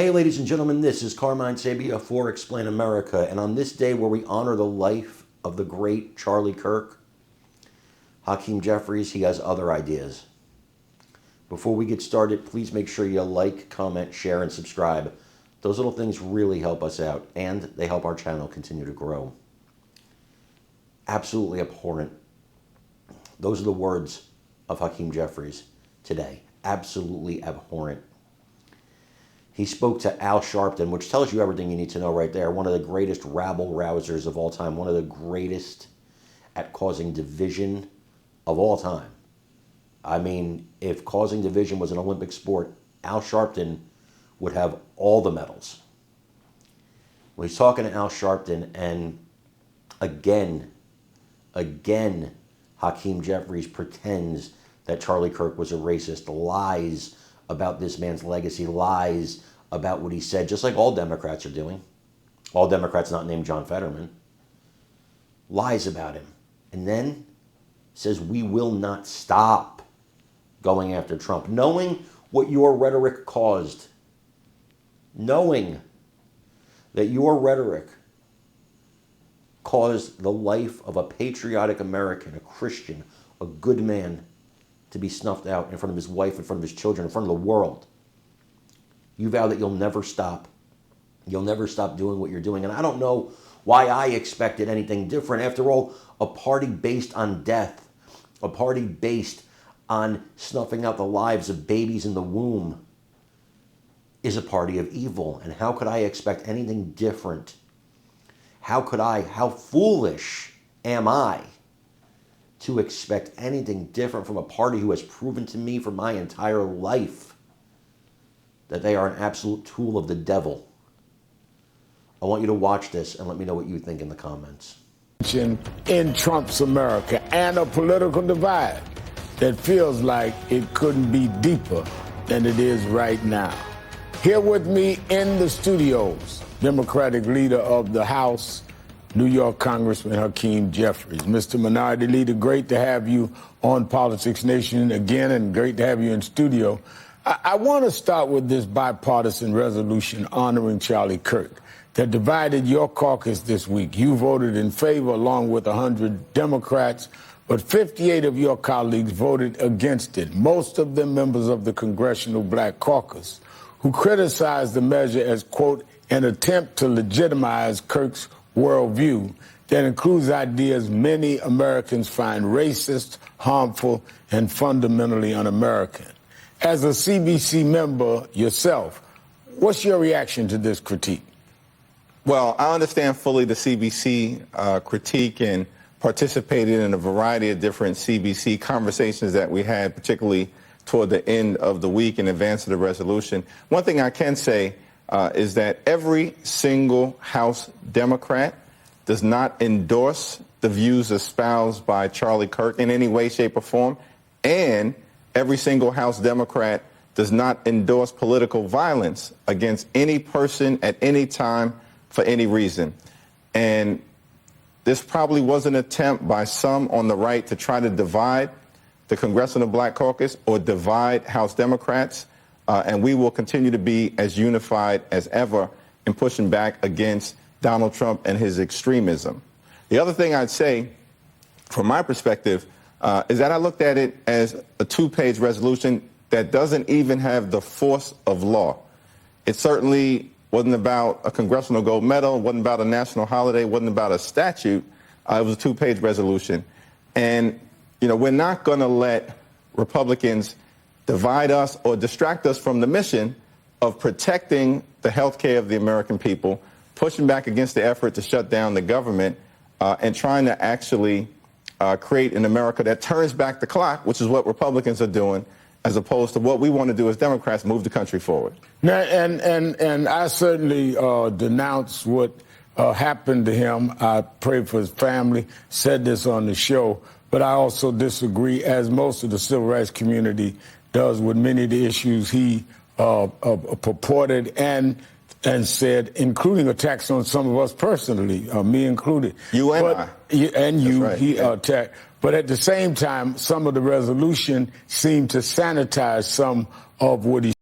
Hey, ladies and gentlemen, this is Carmine Sabia for Explain America, and on this day where we honor the life of the great Charlie Kirk, Hakeem Jeffries, he has other ideas. Before we get started, please make sure you like, comment, share, and subscribe. Those little things really help us out, and they help our channel continue to grow. Absolutely abhorrent. Those are the words of Hakeem Jeffries today. Absolutely abhorrent. He spoke to Al Sharpton, which tells you everything you need to know right there. One of the greatest rabble-rousers of all time. One of the greatest at causing division of all time. I mean, if causing division was an Olympic sport, Al Sharpton would have all the medals. Well, he's talking to Al Sharpton, and again, Hakeem Jeffries pretends that Charlie Kirk was a racist, lies about this man's legacy, lies about what he said, just like all Democrats are doing. All Democrats not named John Fetterman. Lies about him. And then says, we will not stop going after Trump. Knowing what your rhetoric caused. Knowing that your rhetoric caused the life of a patriotic American, a Christian, a good man, to be snuffed out in front of his wife, in front of his children, in front of the world. You vow that you'll never stop. You'll never stop doing what you're doing. And I don't know why I expected anything different. After all, a party based on death, a party based on snuffing out the lives of babies in the womb is a party of evil. And how could I expect anything different? How foolish am I to expect anything different from a party who has proven to me for my entire life that they are an absolute tool of the devil? I want you to watch this and let me know what you think in the comments. In Trump's America, and a political divide that feels like it couldn't be deeper than it is right now. Here with me in the studios, Democratic leader of the House, New York Congressman Hakeem Jeffries. Mr. Minority Leader, great to have you on Politics Nation again, and great to have you in studio. I want to start with this bipartisan resolution honoring Charlie Kirk that divided your caucus this week. You voted in favor along with 100 Democrats, but 58 of your colleagues voted against it, most of them members of the Congressional Black Caucus, who criticized the measure as, quote, an attempt to legitimize Kirk's worldview that includes ideas many Americans find racist, harmful, and fundamentally un-American. As a CBC member yourself, what's your reaction to this critique? Well, I understand fully the CBC critique and participated in a variety of different CBC conversations that we had, particularly toward the end of the week in advance of the resolution. One thing I can say is that every single House Democrat does not endorse the views espoused by Charlie Kirk in any way, shape, or form, and every single House Democrat does not endorse political violence against any person at any time for any reason. And this probably was an attempt by some on the right to try to divide the Congressional Black Caucus or divide House Democrats. And we will continue to be as unified as ever in pushing back against Donald Trump and his extremism. The other thing I'd say, from my perspective, is that I looked at it as a two-page resolution that doesn't even have the force of law. It certainly wasn't about a congressional gold medal, wasn't about a national holiday, wasn't about a statute. It was a two-page resolution. And, you know, we're not going to let Republicans divide us or distract us from the mission of protecting the health care of the American people, pushing back against the effort to shut down the government, and trying to actually create an America that turns back the clock, which is what Republicans are doing, as opposed to what we want to do as Democrats, move the country forward. Now, and I certainly denounce what happened to him. I pray for his family, said this on the show, but I also disagree, as most of the civil rights community does, with many of the issues he purported and said, including attacks on some of us personally, me included. You and I. And you, right, he yeah. attacked. But at the same time, some of the resolution seemed to sanitize some of what he